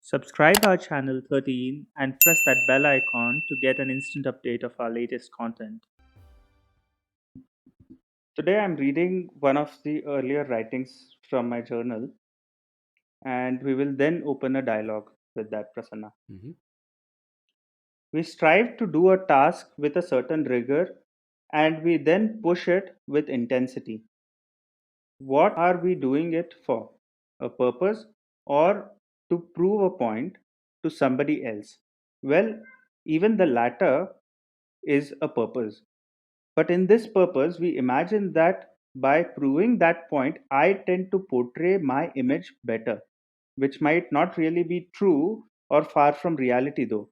Subscribe our channel 13 and press that bell icon to get an instant update of our latest content. Today I'm reading one of the earlier writings from my journal, and we will then open a dialogue with that, Prasanna. Mhm. We strive to do a task with a certain rigor and we then push it with intensity. What are we doing it for? A purpose or to prove a point to somebody else? Well, even the latter is a purpose. But in this purpose, we imagine that by proving that point, I tend to portray my image better, which might not really be true or far from reality, though.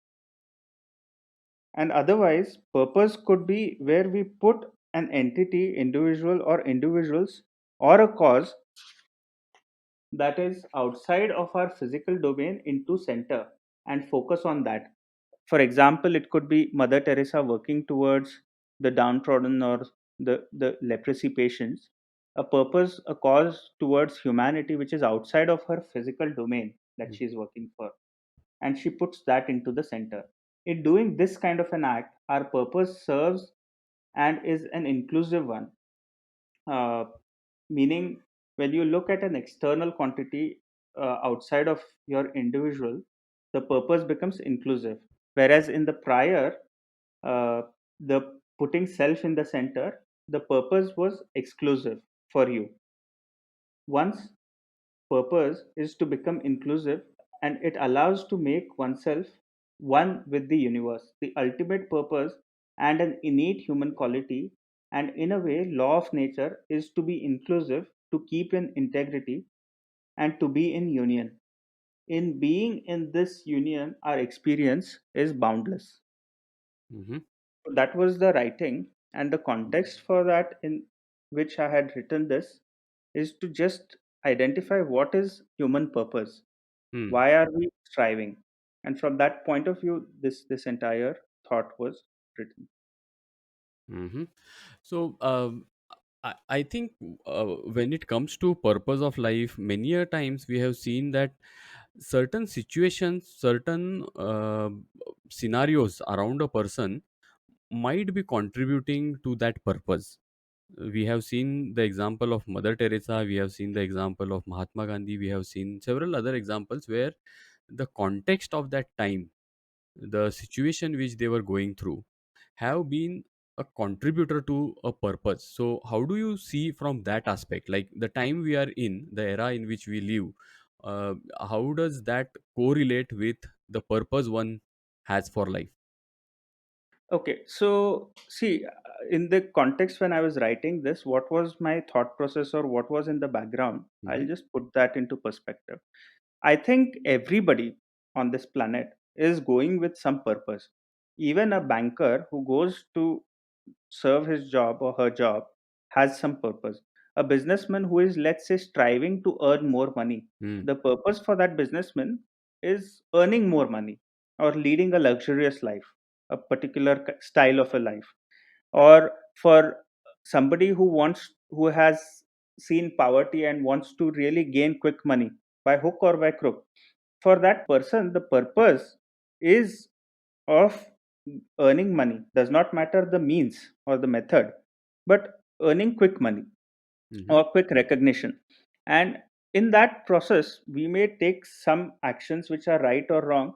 And otherwise, purpose could be where we put an entity, individual, or individuals, or a cause that is outside of our physical domain into center and focus on that. For example, it could be Mother Teresa working towards the downtrodden or the leprosy patients, a purpose, a cause towards humanity which is outside of her physical domain that she is working for. And she puts that into the center. In doing this kind of an act, our purpose serves and is an inclusive one. Uh, Meaning, when you look at an external quantity outside of your individual, the purpose becomes inclusive. Whereas in the prior, uh, the putting self in the center, the purpose was exclusive for you. Once purpose is to become inclusive and it allows to make oneself one with the universe, the ultimate purpose and an innate human quality. And in a way, law of nature is to be inclusive, to keep in integrity, and to be in union. In being in this union, our experience is boundless. Mhm. So that was the writing, and the context for that in which I had written this is to just identify what is human purpose. Hmm. Why are we striving? And from that point of view, this entire thought was written. Mhm. So, I think when it comes to purpose of life, many a times we have seen that certain situations, certain scenarios around a person might be contributing to that purpose. We have seen the example of Mother Teresa, we have seen the example of Mahatma Gandhi, we have seen several other examples where the context of that time, the situation which they were going through, have been a contributor to a purpose. So how do you see from that aspect, like the time we are in, the era in which we live, uh, how does that correlate with the purpose one has for life? Okay, so see, in the context when I was writing this, what was my thought process or what was in the background? I'll Mhm. just put that into perspective. I think everybody on this planet is going with some purpose. Even a banker who goes to serve his job or her job has some purpose. A businessman who is, let's say, striving to earn more money, Hmm. the purpose for that businessman is earning more money or leading a luxurious life, a particular style of a life. Or for somebody who has seen poverty and wants to really gain quick money by hook or by crook, for that person, the purpose is of earning money. Does not matter the means or the method, but earning quick money Mhm. or quick recognition. And in that process, we may take some actions which are right or wrong.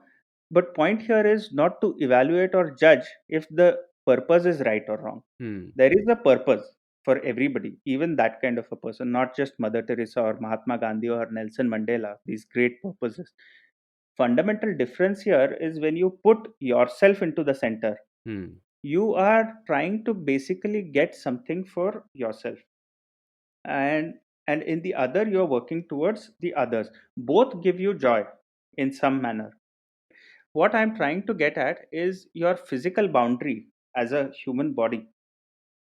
But point here is not to evaluate or judge if the purpose is right or wrong. Hmm. There is a purpose for everybody, even that kind of a person, not just Mother Teresa or Mahatma Gandhi or Nelson Mandela, these great purposes. Fundamental difference here is when you put yourself into the center, Hmm. you are trying to basically get something for yourself, and in the other you're working towards the others. Both give you joy in some manner. What I'm trying to get at is your physical boundary as a human body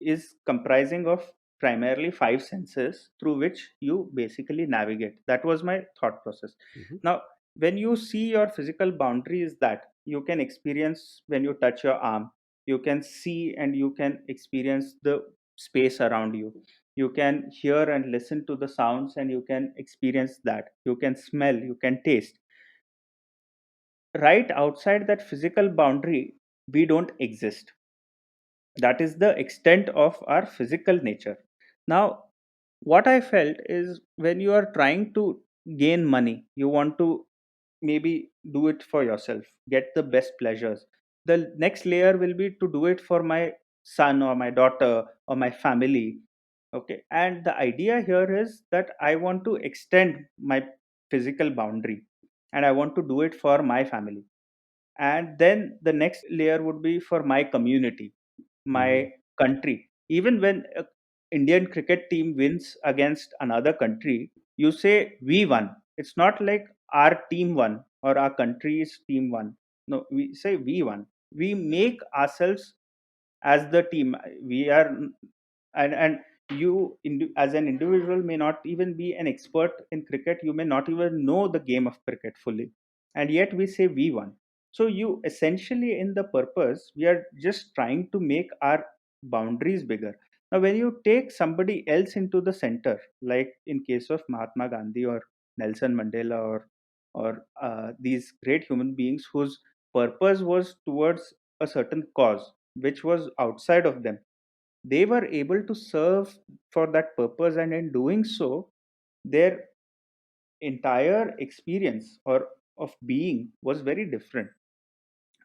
is comprising of primarily five senses through which you basically navigate. That was my thought process. Mhm. Now, when you see your physical boundary is that you can experience when you touch your arm, you can see and you can experience the space around you. You can hear and listen to the sounds and you can experience that. You can smell, you can taste. right outside that physical boundary, we don't exist. That is the extent of our physical nature. Now, what I felt is, when you are trying to gain money, you want to maybe do it for yourself, get the best pleasures. The next layer will be to do it for my son or my daughter or my family. Okay. And the idea here is that I want to extend my physical boundary and I want to do it for my family. And then the next layer would be for my community, Mm-hmm. my country. Even when a Indian cricket team wins against another country, you say we won. It's not like our team won or our country's team won. No, we say we won. We make ourselves as the team. We are, and you as an individual may not even be an expert in cricket. You may not even know the game of cricket fully, and yet we say we won. So you essentially, in the purpose, we are just trying to make our boundaries bigger. Now when you take somebody else into the center, like in case of Mahatma Gandhi or Nelson Mandela, or these great human beings whose purpose was towards a certain cause which was outside of them, they were able to serve for that purpose, and in doing so, their entire experience or of being was very different.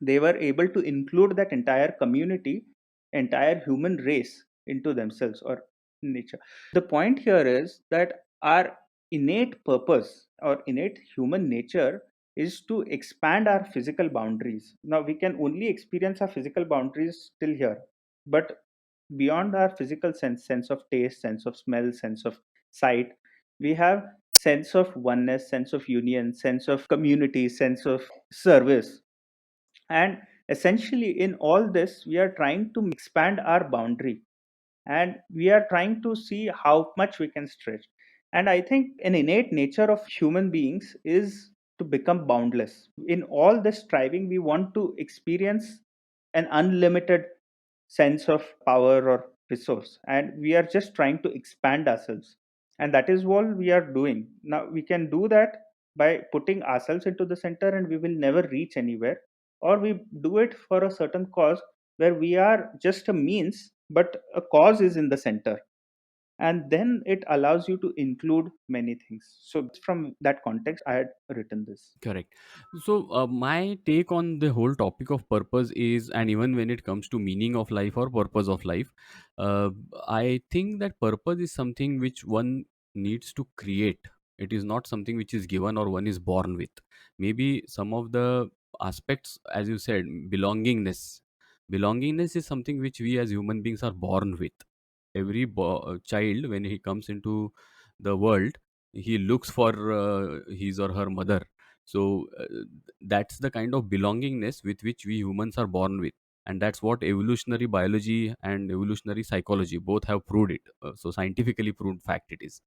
They were able to include that entire community, entire human race into themselves or nature. The point here is that our innate purpose or innate human nature is to expand our physical boundaries. Now we can only experience our physical boundaries till here, but beyond our physical sense of taste, sense of smell, sense of sight, we have sense of oneness, sense of union, sense of community, sense of service. And essentially, in all this, we are trying to expand our boundary, and we are trying to see how much we can stretch. And I think an innate nature of human beings is to become boundless. In all this striving, we want to experience an unlimited sense of power or resource, and we are just trying to expand ourselves. And that is all we are doing. Now we can do that by putting ourselves into the center, and we will never reach anywhere. Or we do it for a certain cause where we are just a means, but a cause is in the center, and then it allows you to include many things. So from that context, I had written this. Correct. So, my take on the whole topic of purpose is, and even when it comes to meaning of life or purpose of life, uh, I think that purpose is something which one needs to create. It is not something which is given or one is born with. Maybe some of the aspects, as you said, belongingness. Belongingness is something which we as human beings are born with. Every child, when he comes into the world, he looks for his or her mother. So that's the kind of belongingness with which we humans are born with, and that's what evolutionary biology and evolutionary psychology both have proved it. So scientifically proved fact it is.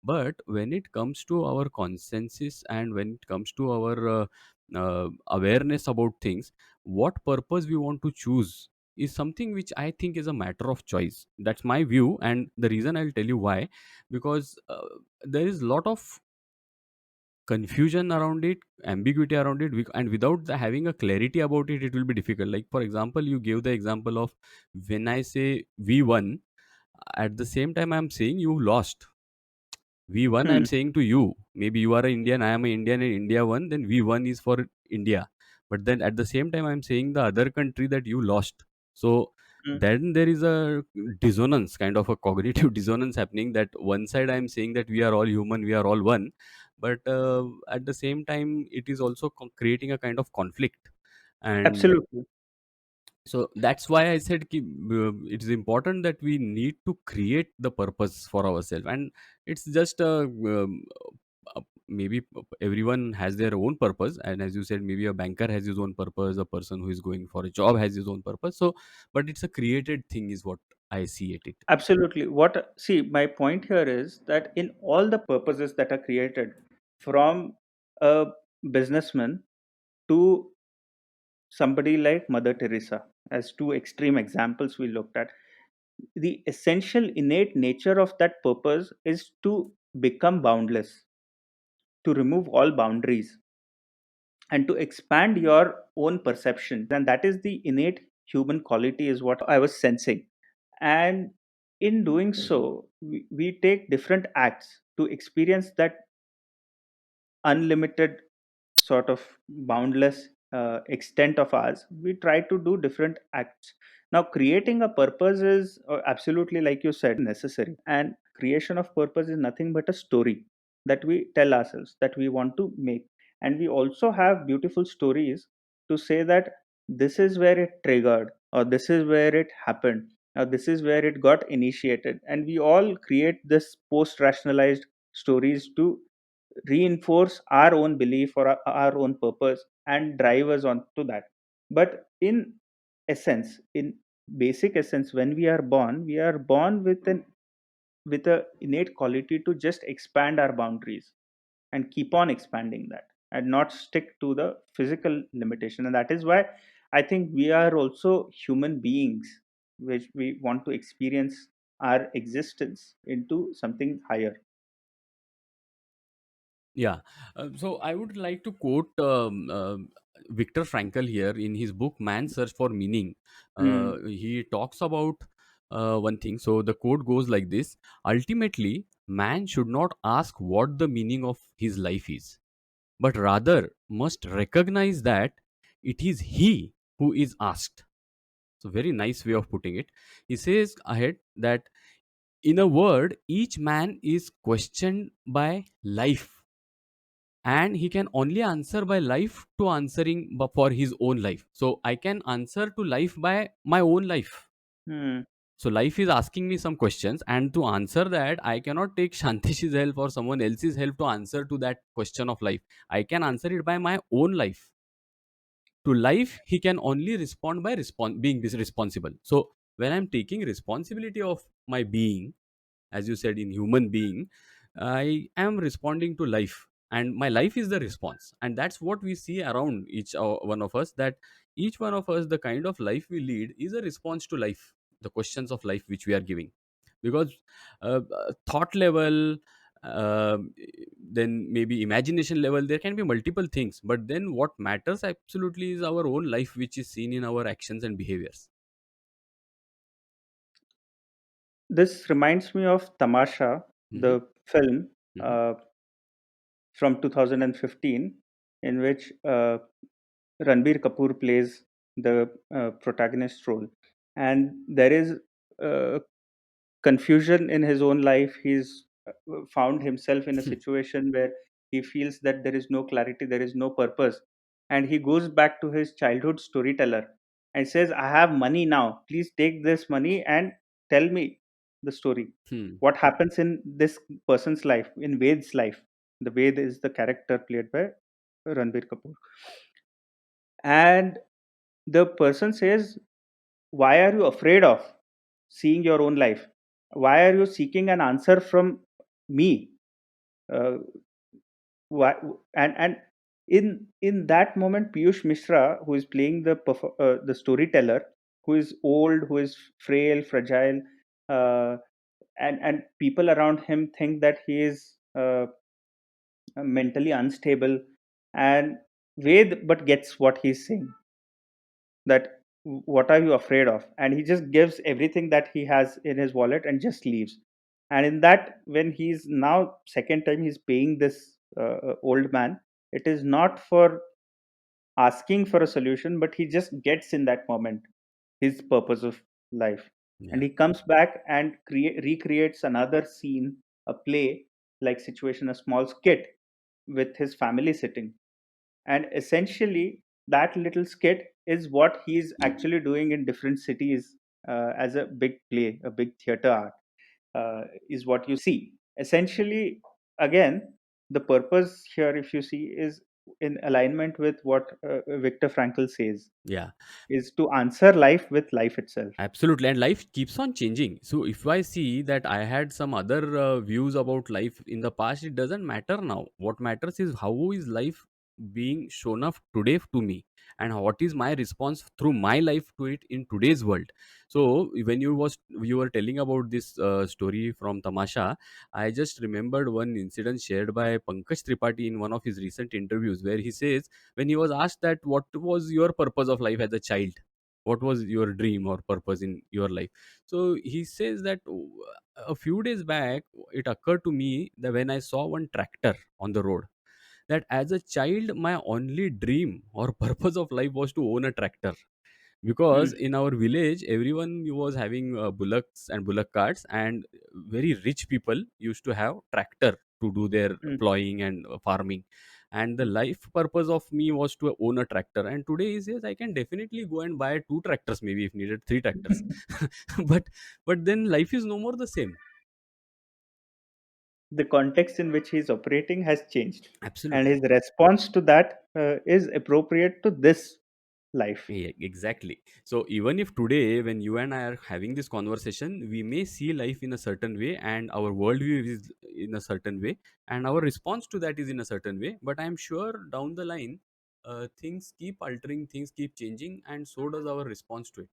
But when it comes to our consensus and when it comes to our awareness about things, what purpose we want to choose is something which I think is a matter of choice. That's my view, and the reason I'll tell you why. Because there is a lot of confusion around it, ambiguity around it, and without having a clarity about it, it will be difficult. Like, for example, you gave the example of, when I say we won, at the same time I'm saying you lost. We won, I'm Hmm. saying to you. Maybe you are an Indian, I am an Indian, and India won, then we won is for India. But then at the same time, I'm saying the other country that you lost. So Hmm. then there is a dissonance, kind of a cognitive dissonance happening, that one side I'm saying that we are all human, we are all one. But at the same time, it is also creating a kind of conflict. And Absolutely. so that's why I said ki, it is important that we need to create the purpose for ourselves. And it's just maybe everyone has their own purpose, and as you said, maybe a banker has his own purpose, a person who is going for a job has his own purpose. So but it's a created thing is what I see it. Absolutely. What, see, my point here is that in all the purposes that are created, from a businessman to somebody like Mother Teresa, as two extreme examples we looked at, the essential innate nature of that purpose is to become boundless, to remove all boundaries. and to expand your own perception. And that is the innate human quality, is what I was sensing. And in doing so, we take different acts to experience that unlimited, sort of boundless extent of ours. We try to do different acts. Now creating a purpose is absolutely, like you said, necessary. And creation of purpose is nothing but a story that we tell ourselves that we want to make. And we also have beautiful stories to say that this is where it triggered, or this is where it happened, or this is where it got initiated. And we all create this post rationalized stories to reinforce our own belief or our own purpose and drive us on to that. But in essence, in basic essence, when we are born with an with a innate quality to just expand our boundaries and keep on expanding that, and not stick to the physical limitation. And that is why I think we are also human beings, which we want to experience our existence into something higher. Yeah. So I would like to quote Viktor Frankl here in his book Man's Search for Meaning. Hmm. He talks about one thing. So the quote goes like this: ultimately, man should not ask what the meaning of his life is, but rather must recognize that it is he who is asked. So, very nice way of putting it. He says ahead that in a word, each man is questioned by life, and he can only answer by life to answering for his own life. So I can answer to life by my own life. Hmm. So life is asking me some questions, and to answer that I cannot take Shantish's help or someone else's help to answer to that question of life. I can answer it by my own life. To life he can only respond by being responsible. So when I'm taking responsibility of my being, as you said, in human being, I am responding to life, and my life is the response. And that's what we see around each one of us, that each one of us, the kind of life we lead is a response to life, the questions of life which we are giving. Because thought level, then maybe imagination level, there can be multiple things, but then what matters absolutely is our own life, which is seen in our actions and behaviors. This reminds me of Tamasha, Hmm. the film Hmm. uh, from 2015, in which Ranbir Kapoor plays the protagonist role. And there is confusion in his own life. He's found himself in a situation where he feels that there is no clarity, there is no purpose. And he goes back to his childhood storyteller and says, I have money now. Please take this money and tell me the story. Hmm. What happens in this person's life, in Ved's life? The Ved is the character played by Ranbir Kapoor. And the person says, why are you afraid of seeing your own life? Why are you seeking an answer from me? Uh, why, and in that moment, Piyush Mishra, who is playing the storyteller, who is old, who is frail, fragile, uh, and people around him think that he is mentally unstable, and Ved but gets what he's saying, that what are you afraid of, and he just gives everything that he has in his wallet and just leaves. And in that, when he's now second time he's paying this old man, it is not for asking for a solution, but he just gets in that moment his purpose of life. And Yeah. he comes back and recreates another scene, a play like situation, a small skit with his family sitting. And essentially that little skit is what he's actually doing in different cities as a big play, a big theater art, is what you see essentially. Again, the purpose here, if you see, is in alignment with what Viktor Frankl says, Yeah. is to answer life with life itself. Absolutely, and life keeps on changing. So if I see that I had some other views about life in the past, it doesn't matter now. What matters is how is life being shown up today to me, and what is my response through my life to it in today's world. So when you were telling about this story from Tamasha, I just remembered one incident shared by Pankaj Tripathi in one of his recent interviews, where he says, when he was asked that what was your purpose of life as a child, what was your dream or purpose in your life, so he says that a few days back it occurred to me that when I saw one tractor on the road, that as a child my only dream or purpose of life was to own a tractor, because Hmm. in our village everyone was having bullocks and bullock carts, and very rich people used to have tractor to do their Hmm. plowing and farming, and the life purpose of me was to own a tractor. And today he says I can definitely go and buy two tractors, maybe if needed three tractors. but but then life is no more the same. The context in which he's operating has changed, and Absolutely. his response to that is appropriate to this life. Yeah, exactly. So even if today, when you and I are having this conversation, we may see life in a certain way, and our worldview is in a certain way, and our response to that is in a certain way. But I'm sure down the line, things keep altering, things keep changing, and so does our response to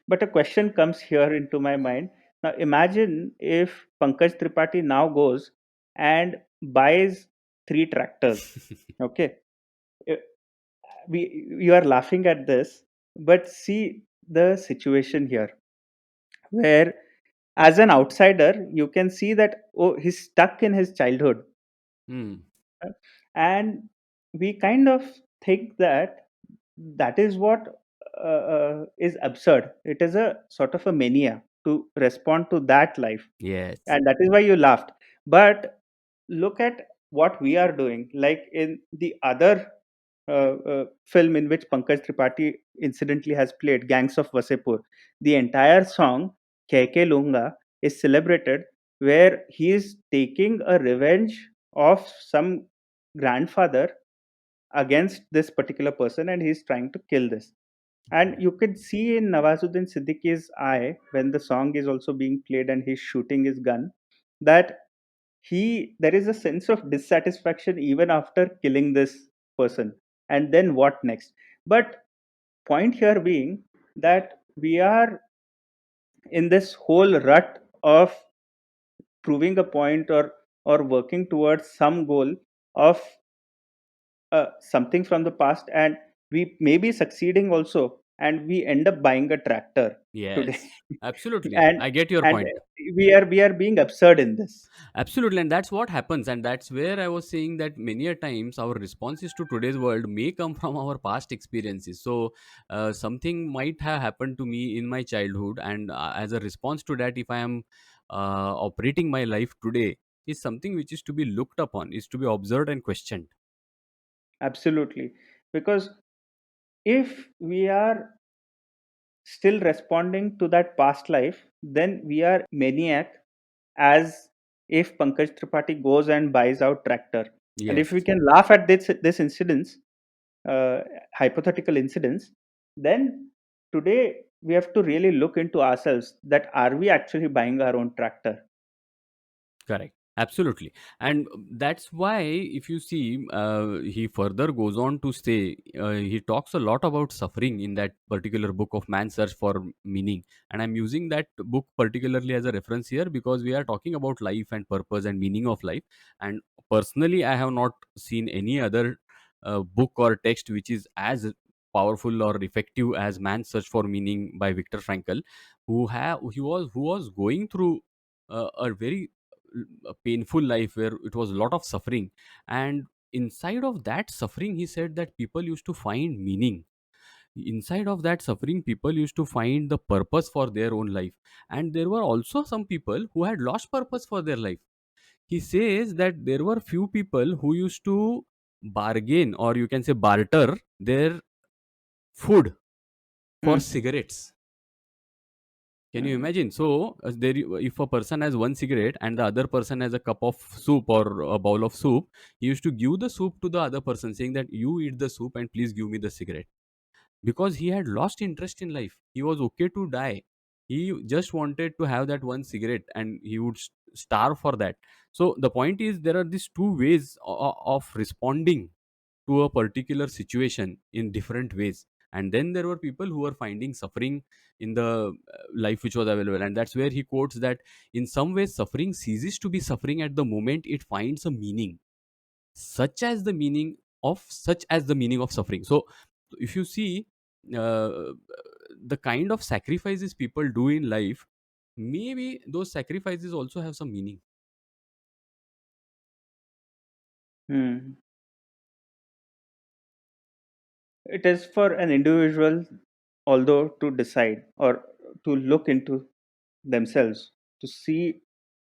But a question comes here into my mind. Now, imagine if Pankaj Tripathi now goes and buys three tractors. it. Okay, Uh, you are laughing at this, but see the situation here, where as an outsider you can see that, oh, he's stuck in his childhood. Hmm. And we kind of think that that is what is absurd. It is a sort of a mania to respond to that life, Yes. and that is why you laughed. But look at what we are doing, like in the other film in which Pankaj Tripathi incidentally has played, Gangs of Wasepur. The entire song Keke Lunga is celebrated, where he is taking a revenge of some grandfather against this particular person, and he's trying to kill this. And you could see in Nawazuddin Siddiqui's eye when the song is also being played and he's shooting his gun, that there is a sense of dissatisfaction even after killing this person. And then what next? But point here being that we are in this whole rut of proving a point, or working towards some goal of something from the past, and we may be succeeding also, and we end up buying a tractor today. Yes. Absolutely. and I get your and point. we are being absurd in this. Absolutely, and that's what happens, and that's where I was saying that many a times our responses to today's world may come from our past experiences. So, something might have happened to me in my childhood, and as a response to that, if I am operating my life today, is something which is to be looked upon, is to be observed and questioned. Absolutely. Because if we are still responding to that past life, then we are maniac, as if Pankaj Tripathi goes and buys out tractor. And if we Yes, can laugh at this incidents, uh, hypothetical incidents, then today we have to really look into ourselves, that are we actually buying our own tractor? correct. Absolutely. And that's why, if you see, he further goes on to say, he talks a lot about suffering in that particular book of Man's Search for Meaning. And I'm using that book particularly as a reference here because we are talking about life and purpose and meaning of life. And personally, I have not seen any other book or text which is as powerful or effective as Man's Search for Meaning by Viktor Frankl, who was going through a very a painful life where it was a lot of suffering, and inside of that suffering he said that people used to find meaning. Inside of that suffering people used to find the purpose for their own life, and there were also some people who had lost purpose for their life. He says that there were few people who used to bargain, or you can say barter, their food for Hmm. cigarettes. Can you Hmm. imagine? So, if a person has one cigarette and the other person has a cup of soup or a bowl of soup, he used to give the soup to the other person, saying that you eat the soup and please give me the cigarette. Because he had lost interest in life. He was okay to die. He just wanted to have that one cigarette and he would starve for that. So, the point is, there are these two ways of responding to a particular situation in different ways. And then there were people who were finding suffering in the life which was available. And that's where he quotes that in some ways suffering ceases to be suffering at the moment it finds a meaning, such as the meaning of suffering. So if you see, uh, the kind of sacrifices people do in life, maybe those sacrifices also have some meaning. Hmm. It is for an individual, although, to decide or to look into themselves to see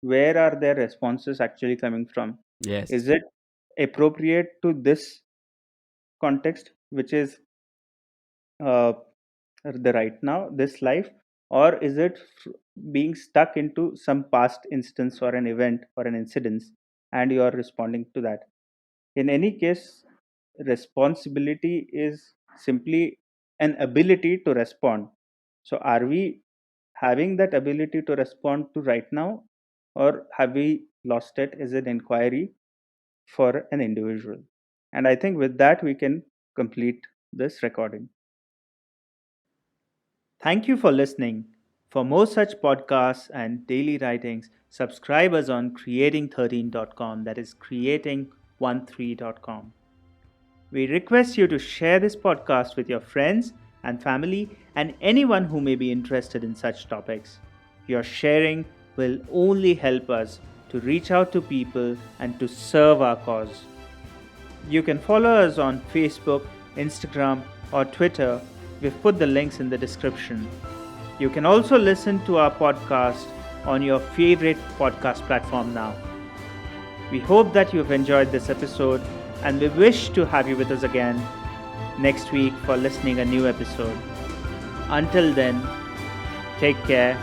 where are their responses actually coming from. Yes. Is it appropriate to this context, which is uh, the right now, this life, or is it being stuck into some past instance or an event or an incident, and you are responding to that? In any case, responsibility is simply an ability to respond. So, are we having that ability to respond to right now, or have we lost it? Is an inquiry for an individual. And I think with that, we can complete this recording. Thank you for listening. For more such podcasts and daily writings, subscribe us on creating13.com, that is creating13.com. We request you to share this podcast with your friends and family and anyone who may be interested in such topics. Your sharing will only help us to reach out to people and to serve our cause. You can follow us on Facebook, Instagram, or Twitter. We've put the links in the description. You can also listen to our podcast on your favorite podcast platform now. We hope that you've enjoyed this episode and we wish to have you with us again next week for listening a new episode. Until then, take care